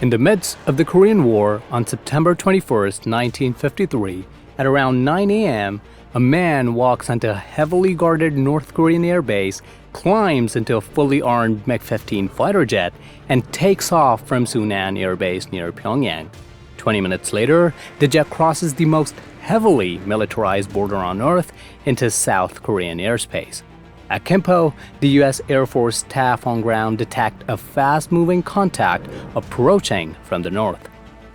In the midst of the Korean War on September 21, 1953, at around 9 a.m., a man walks onto a heavily guarded North Korean airbase, climbs into a fully armed MiG-15 fighter jet, and takes off from Sunan Air Base near Pyongyang. 20 minutes later, the jet crosses the most heavily militarized border on Earth into South Korean airspace. At Kimpo, the U.S. Air Force staff on ground detect a fast-moving contact approaching from the north.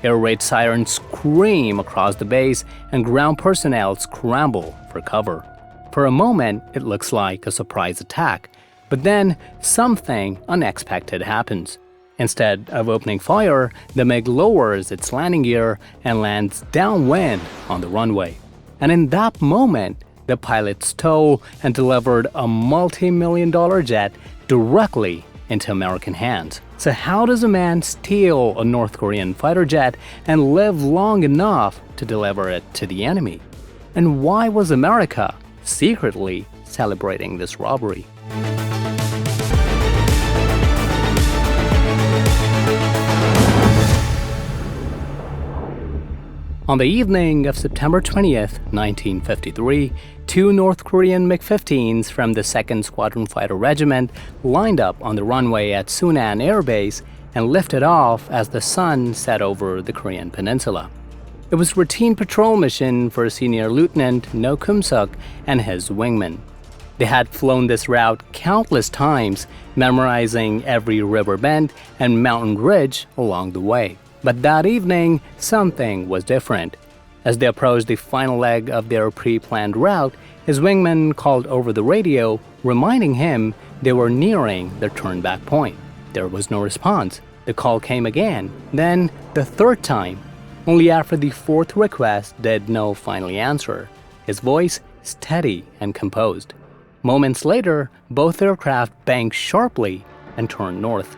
Air raid sirens scream across the base and ground personnel scramble for cover. For a moment, it looks like a surprise attack, but then something unexpected happens. Instead of opening fire, the MiG lowers its landing gear and lands downwind on the runway. And in that moment, the pilot stole and delivered a multi-million-dollar jet directly into American hands. So how does a man steal a North Korean fighter jet and live long enough to deliver it to the enemy? And why was America secretly celebrating this robbery? On the evening of September 20th, 1953, two North Korean MiG-15s from the 2nd Squadron Fighter Regiment lined up on the runway at Sunan Air Base and lifted off as the sun set over the Korean peninsula. It was a routine patrol mission for Senior Lieutenant No Kum-suk and his wingman. They had flown this route countless times, memorizing every river bend and mountain ridge along the way. But that evening, something was different. As they approached the final leg of their pre-planned route, his wingman called over the radio, reminding him they were nearing their turn-back point. There was no response. The call came again, then the third time. Only after the fourth request did No finally answer, his voice steady and composed. Moments later, both aircraft banked sharply and turned north.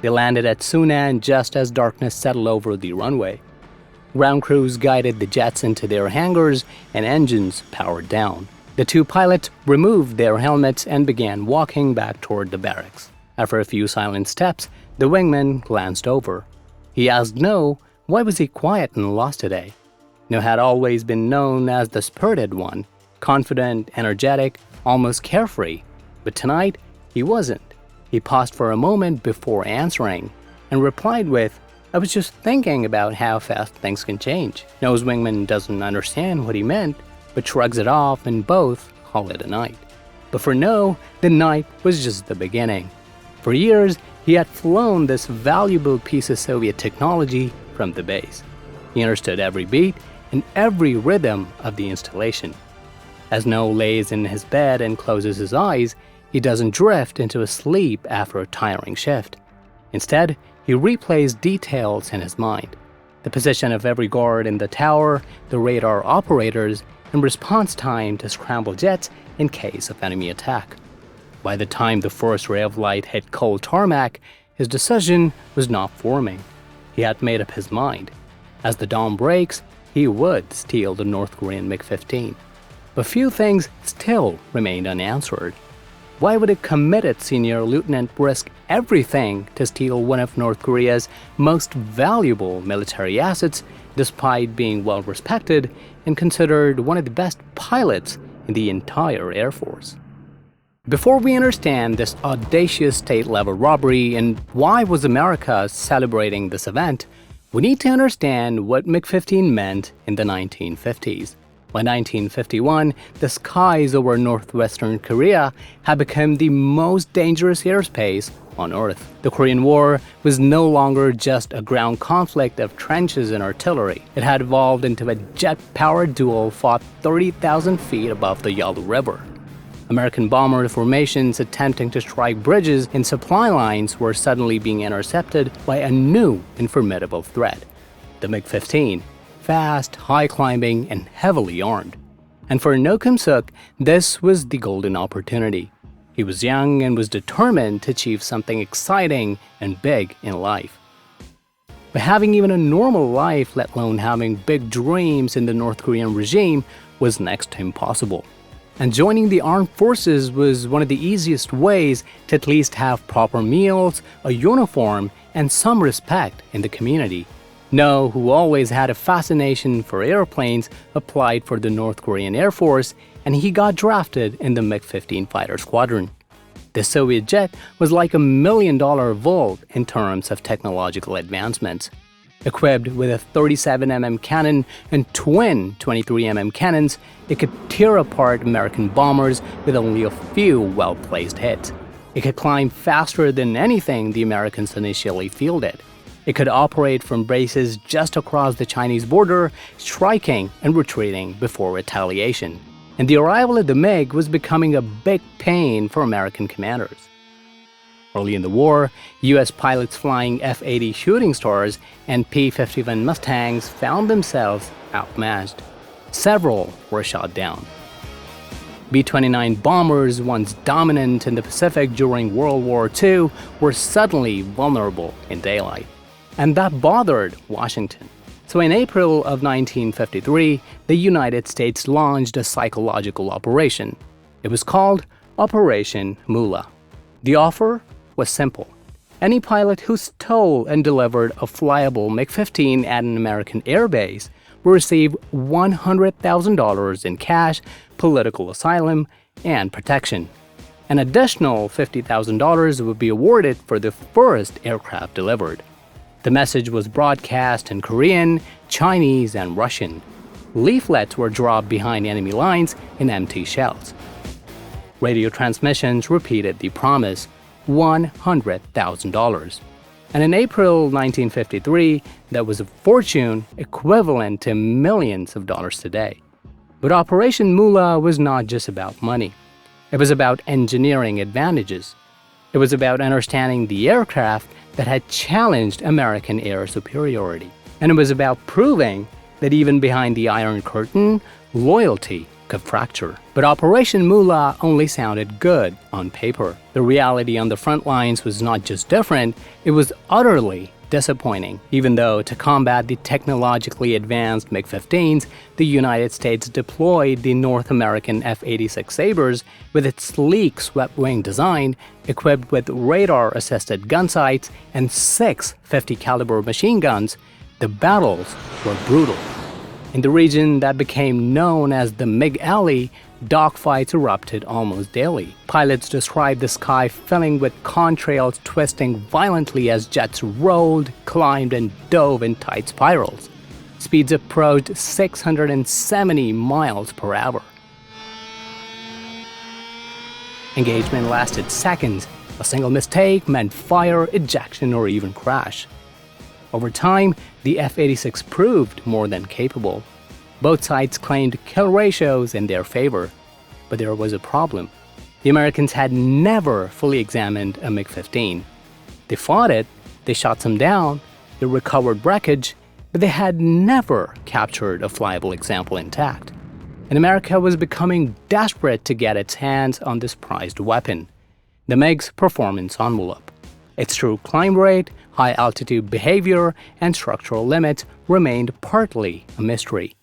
They landed at Sunan just as darkness settled over the runway. Ground crews guided the jets into their hangars and engines powered down. The two pilots removed their helmets and began walking back toward the barracks. After a few silent steps, the wingman glanced over. He asked No why was he quiet and lost today. No had always been known as the spirited one, confident, energetic, almost carefree. But tonight, he wasn't. He paused for a moment before answering and replied with, "I was just thinking about how fast things can change." No's wingman doesn't understand what he meant, but shrugs it off and both call it a night. But for No, the night was just the beginning. For years, he had flown this valuable piece of Soviet technology from the base. He understood every beat and every rhythm of the installation. As No lays in his bed and closes his eyes, he doesn't drift into a sleep after a tiring shift. Instead, he replays details in his mind. The position of every guard in the tower, the radar operators, and response time to scramble jets in case of enemy attack. By the time the first ray of light hit cold tarmac, his decision was not forming. He had made up his mind. As the dawn breaks, he would steal the North Korean MiG-15. But few things still remained unanswered. Why would a committed senior lieutenant risk everything to steal one of North Korea's most valuable military assets, despite being well-respected and considered one of the best pilots in the entire Air Force? Before we understand this audacious state-level robbery and why was America celebrating this event, we need to understand what MiG-15 meant in the 1950s. By 1951, the skies over northwestern Korea had become the most dangerous airspace on Earth. The Korean War was no longer just a ground conflict of trenches and artillery. It had evolved into a jet-powered duel fought 30,000 feet above the Yalu River. American bomber formations attempting to strike bridges and supply lines were suddenly being intercepted by a new and formidable threat, the MiG-15. Fast, high-climbing, and heavily armed. And for No Kum-suk, this was the golden opportunity. He was young and was determined to achieve something exciting and big in life. But having even a normal life, let alone having big dreams in the North Korean regime, was next to impossible. And joining the armed forces was one of the easiest ways to at least have proper meals, a uniform, and some respect in the community. No, who always had a fascination for airplanes, applied for the North Korean Air Force, and he got drafted in the MiG-15 fighter squadron. The Soviet jet was like $1 million vault in terms of technological advancements. Equipped with a 37mm cannon and twin 23mm cannons, it could tear apart American bombers with only a few well-placed hits. It could climb faster than anything the Americans initially fielded. It could operate from bases just across the Chinese border, striking and retreating before retaliation. And the arrival of the MiG was becoming a big pain for American commanders. Early in the war, U.S. pilots flying F-80 Shooting Stars and P-51 Mustangs found themselves outmatched. Several were shot down. B-29 bombers, once dominant in the Pacific during World War II, were suddenly vulnerable in daylight. And that bothered Washington. So in April of 1953, the United States launched a psychological operation. It was called Operation Moolah. The offer was simple. Any pilot who stole and delivered a flyable MiG-15 at an American airbase will receive $100,000 in cash, political asylum, and protection. An additional $50,000 would be awarded for the first aircraft delivered. The message was broadcast in Korean, Chinese, and Russian. Leaflets were dropped behind enemy lines in empty shells. Radio transmissions repeated the promise, $100,000. And in April 1953, that was a fortune equivalent to millions of dollars today. But Operation Moolah was not just about money. It was about engineering advantages. It was about understanding the aircraft that had challenged American air superiority. And it was about proving that even behind the Iron Curtain, loyalty could fracture. But Operation Moolah only sounded good on paper. The reality on the front lines was not just different, it was utterly disappointing. Even though to combat the technologically advanced MiG-15s, the United States deployed the North American F-86 Sabres with its sleek swept-wing design, equipped with radar-assisted gun sights and 6 50-caliber machine guns, the battles were brutal. In the region that became known as the MiG Alley, dogfights erupted almost daily. Pilots described the sky filling with contrails twisting violently as jets rolled, climbed, and dove in tight spirals. Speeds approached 670 miles per hour. Engagement lasted seconds. A single mistake meant fire, ejection, or even crash. Over time, the F-86 proved more than capable. Both sides claimed kill ratios in their favor. But there was a problem. The Americans had never fully examined a MiG-15. They fought it, they shot some down, they recovered wreckage, but they had never captured a flyable example intact. And America was becoming desperate to get its hands on this prized weapon. The MiG's performance envelope. Its true climb rate, high-altitude behavior, and structural limits remained partly a mystery.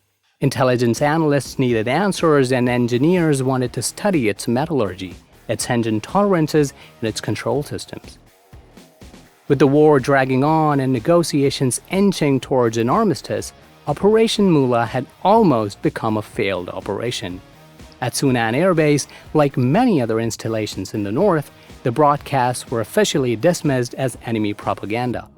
Intelligence analysts needed answers, and engineers wanted to study its metallurgy, its engine tolerances, and its control systems. With the war dragging on and negotiations inching towards an armistice, Operation Moolah had almost become a failed operation. At Sunan Air Base, like many other installations in the north, the broadcasts were officially dismissed as enemy propaganda.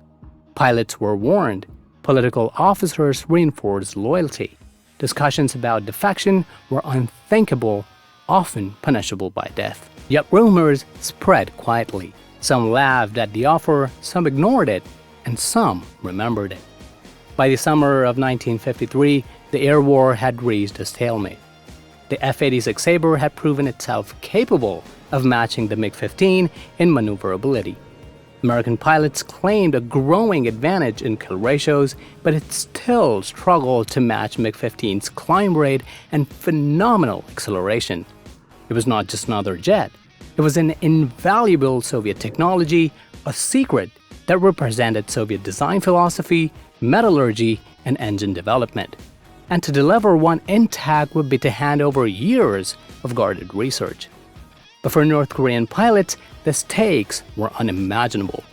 Pilots were warned. Political officers reinforced loyalty. Discussions about defection were unthinkable, often punishable by death. Yet rumors spread quietly. Some laughed at the offer, some ignored it, and some remembered it. By the summer of 1953, the air war had reached a stalemate. The F-86 Sabre had proven itself capable of matching the MiG-15 in maneuverability. American pilots claimed a growing advantage in kill ratios, but it still struggled to match MiG-15's climb rate and phenomenal acceleration. It was not just another jet. It was an invaluable Soviet technology, a secret that represented Soviet design philosophy, metallurgy, and engine development. And to deliver one intact would be to hand over years of guarded research. But for North Korean pilots, the stakes were unimaginable.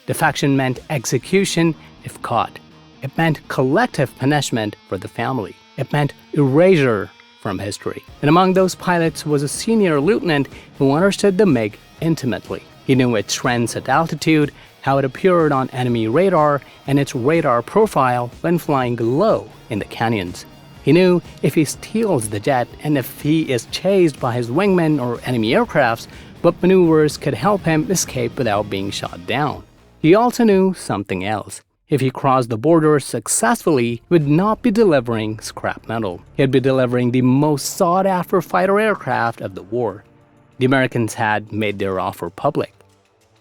Defection meant execution if caught. It meant collective punishment for the family. It meant erasure from history. And among those pilots was a senior lieutenant who understood the MiG intimately. He knew its trends at altitude, how it appeared on enemy radar, and its radar profile when flying low in the canyons. He knew if he steals the jet and if he is chased by his wingmen or enemy aircrafts, what maneuvers could help him escape without being shot down. He also knew something else. If he crossed the border successfully, he would not be delivering scrap metal. He'd be delivering the most sought-after fighter aircraft of the war. The Americans had made their offer public.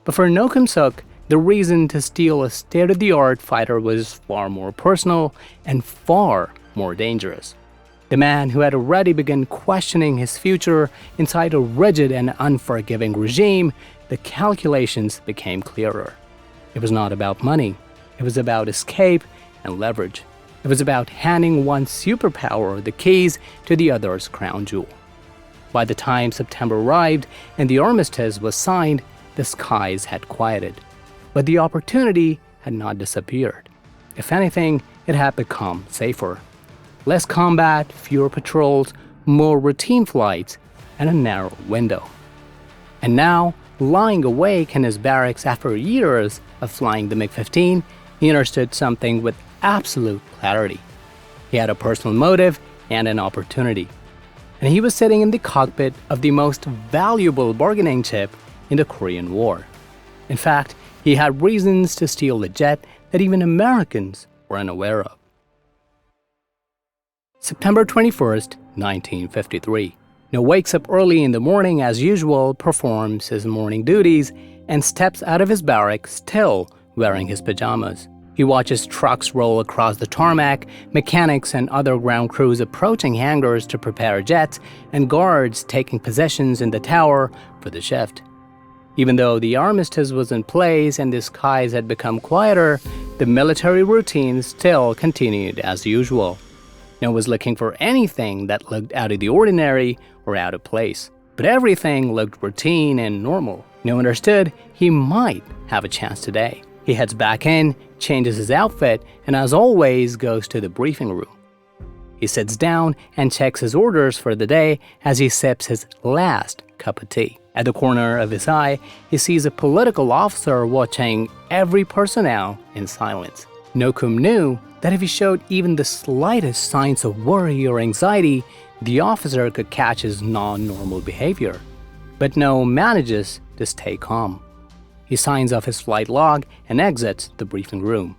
But for No Kim-suk, the reason to steal a state-of-the-art fighter was far more personal and far more dangerous. The man who had already begun questioning his future inside a rigid and unforgiving regime, the calculations became clearer. It was not about money. It was about escape and leverage. It was about handing one superpower the keys to the other's crown jewel. By the time September arrived and the armistice was signed, the skies had quieted. But the opportunity had not disappeared. If anything, it had become safer. Less combat, fewer patrols, more routine flights, and a narrow window. And now, lying awake in his barracks after years of flying the MiG-15, he understood something with absolute clarity. He had a personal motive and an opportunity. And he was sitting in the cockpit of the most valuable bargaining chip in the Korean War. In fact, he had reasons to steal the jet that even Americans were unaware of. September 21st, 1953. No wakes up early in the morning as usual, performs his morning duties, and steps out of his barracks still wearing his pajamas. He watches trucks roll across the tarmac, mechanics and other ground crews approaching hangars to prepare jets, and guards taking positions in the tower for the shift. Even though the armistice was in place and the skies had become quieter, the military routine still continued as usual. No one was looking for anything that looked out of the ordinary or out of place. But everything looked routine and normal. No one understood he might have a chance today. He heads back in, changes his outfit, and as always goes to the briefing room. He sits down and checks his orders for the day as he sips his last cup of tea. At the corner of his eye, he sees a political officer watching every personnel in silence. No Kim knew that if he showed even the slightest signs of worry or anxiety, the officer could catch his non-normal behavior. But No manages to stay calm. He signs off his flight log and exits the briefing room.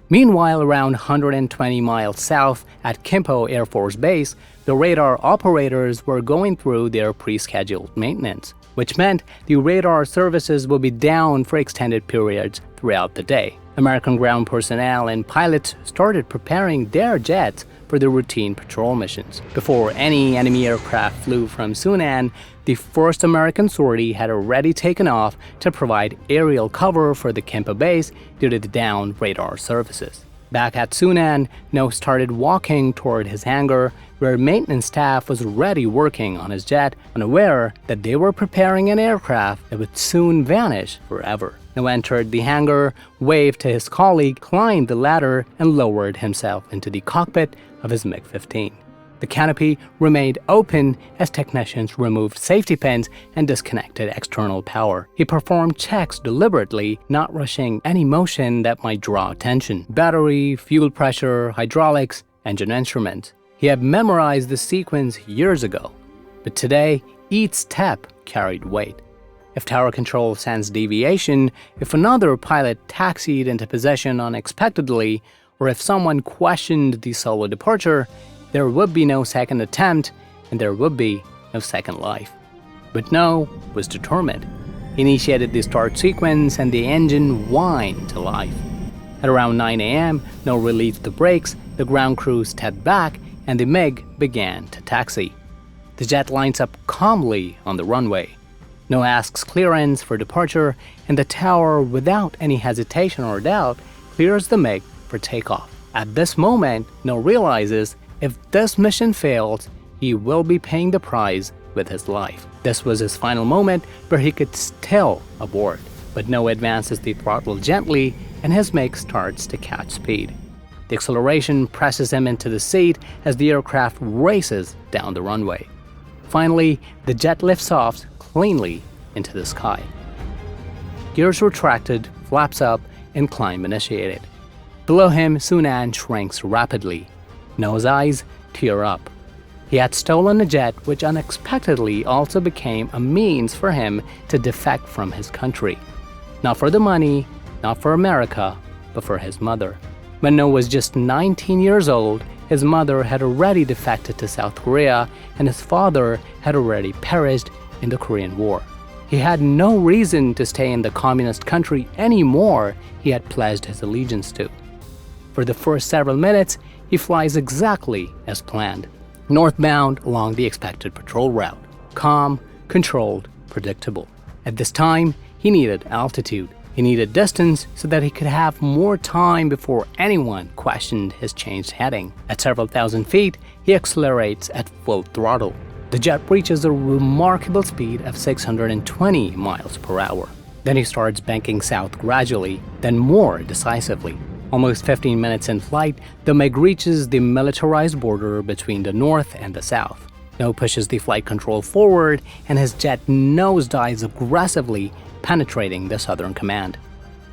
Meanwhile, around 120 miles south at Kimpo Air Force Base, the radar operators were going through their pre-scheduled maintenance, which meant the radar services will be down for extended periods throughout the day. American ground personnel and pilots started preparing their jets for the routine patrol missions. Before any enemy aircraft flew from Sunan, the first American sortie had already taken off to provide aerial cover for the Kimpo base due to the down radar services. Back at Sunan, No started walking toward his hangar, where maintenance staff was already working on his jet, unaware that they were preparing an aircraft that would soon vanish forever. No entered the hangar, waved to his colleague, climbed the ladder, and lowered himself into the cockpit of his MiG-15. The canopy remained open as technicians removed safety pins and disconnected external power. He performed checks deliberately, not rushing any motion that might draw attention. Battery, fuel pressure, hydraulics, engine instruments. He had memorized the sequence years ago, but today each step carried weight. If tower control sensed deviation, if another pilot taxied into position unexpectedly, or if someone questioned the solo departure, there would be no second attempt and there would be no second life. But No was determined. He initiated the start sequence and the engine whined to life. At around 9 a.m., No released the brakes, the ground crew stepped back, and the MiG began to taxi. The jet lines up calmly on the runway. No asks clearance for departure, and the tower, without any hesitation or doubt, clears the MiG for takeoff. At this moment, No realizes if this mission fails, he will be paying the price with his life. This was his final moment where he could still abort. but No advances the throttle gently and his MiG starts to catch speed. The acceleration presses him into the seat as the aircraft races down the runway. Finally, the jet lifts off cleanly into the sky. Gears retracted, flaps up, and climb initiated. Below him, Sunan shrinks rapidly. No's eyes tear up. He had stolen a jet which unexpectedly also became a means for him to defect from his country. Not for the money, not for America, but for his mother. When No was just 19 years old, his mother had already defected to South Korea and his father had already perished in the Korean War. He had no reason to stay in the communist country anymore he had pledged his allegiance to. For the first several minutes, he flies exactly as planned, northbound along the expected patrol route, calm, controlled, predictable. At this time, he needed altitude. He needed distance so that he could have more time before anyone questioned his changed heading. At several thousand feet, he accelerates at full throttle. The jet reaches a remarkable speed of 620 miles per hour. Then he starts banking south gradually, then more decisively. Almost 15 minutes in flight, the MiG reaches the militarized border between the north and the south. No pushes the flight control forward, and his jet nosedives aggressively, penetrating the southern command.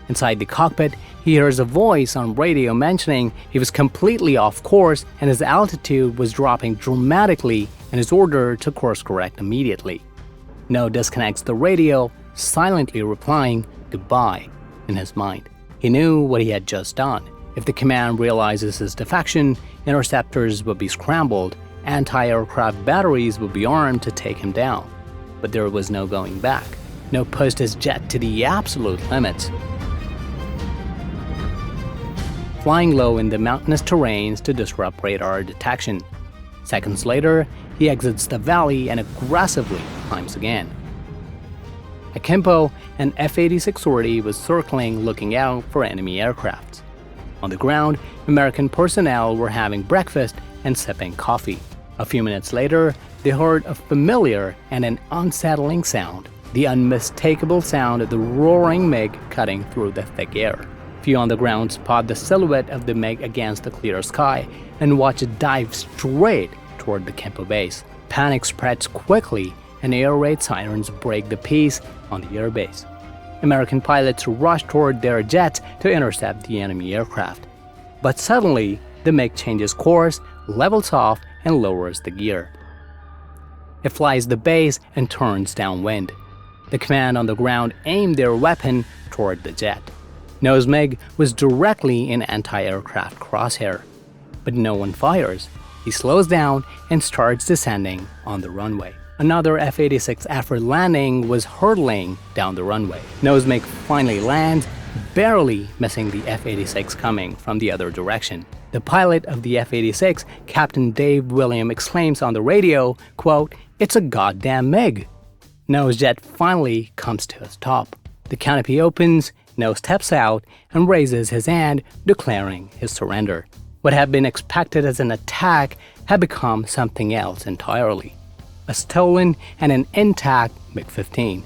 Inside the cockpit, he hears a voice on radio mentioning he was completely off course and his altitude was dropping dramatically and is ordered to course correct immediately. No disconnects the radio, silently replying goodbye in his mind. He knew what he had just done. If the command realizes his defection, interceptors would be scrambled, anti-aircraft batteries would be armed to take him down. But there was no going back. No pushed his jet to the absolute limits. Flying low in the mountainous terrains to disrupt radar detection. Seconds later, he exits the valley and aggressively climbs again. Akimbo, an F-86 sortie was circling looking out for enemy aircraft. On the ground, American personnel were having breakfast and sipping coffee. A few minutes later, they heard a familiar and an unsettling sound, the unmistakable sound of the roaring MiG cutting through the thick air. Few on the ground spot the silhouette of the MiG against the clear sky and watch it dive straight toward the Kimpo base. Panic spreads quickly and air raid sirens break the peace on the airbase. American pilots rush toward their jets to intercept the enemy aircraft. But suddenly, the MiG changes course, levels off, and lowers the gear. It flies the base and turns downwind. The command on the ground aimed their weapon toward the jet. No's MiG was directly in anti-aircraft crosshair. But no one fires. He slows down and starts descending on the runway. Another F-86 after landing was hurtling down the runway. No's MiG finally lands, barely missing the F-86 coming from the other direction. The pilot of the F-86, Captain Dave William, exclaims on the radio, quote, "It's a goddamn MiG." No's jet finally comes to a stop. The canopy opens, No steps out and raises his hand, declaring his surrender. What had been expected as an attack had become something else entirely. A stolen and an intact MiG-15.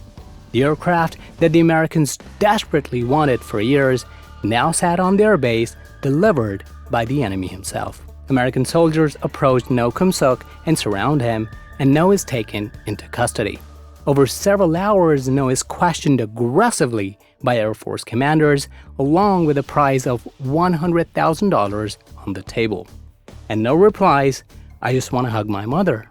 The aircraft that the Americans desperately wanted for years now sat on their base, delivered by the enemy himself. American soldiers approach No Kum-suk and surround him, and No is taken into custody. Over several hours, No is questioned aggressively by Air Force commanders, along with a prize of $100,000 on the table. And No replies, "I just want to hug my mother."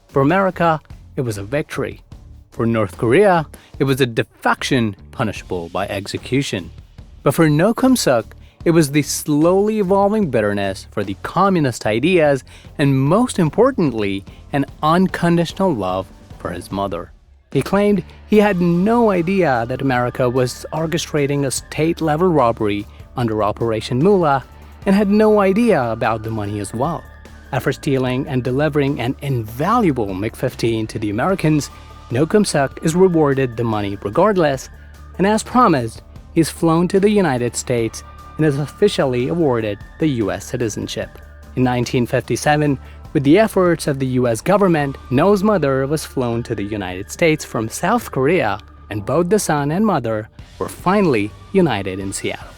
For America, it was a victory. For North Korea, it was a defection punishable by execution. But for No Kum-suk, it was the slowly evolving bitterness for the communist ideas and, most importantly, an unconditional love for his mother. He claimed he had no idea that America was orchestrating a state-level robbery under Operation Moolah and had no idea about the money as well. After stealing and delivering an invaluable MiG-15 to the Americans, No Kum-suk is rewarded the money regardless, and as promised, he is flown to the United States and is officially awarded the U.S. citizenship. In 1957, with the efforts of the U.S. government, No's mother was flown to the United States from South Korea and both the son and mother were finally united in Seattle.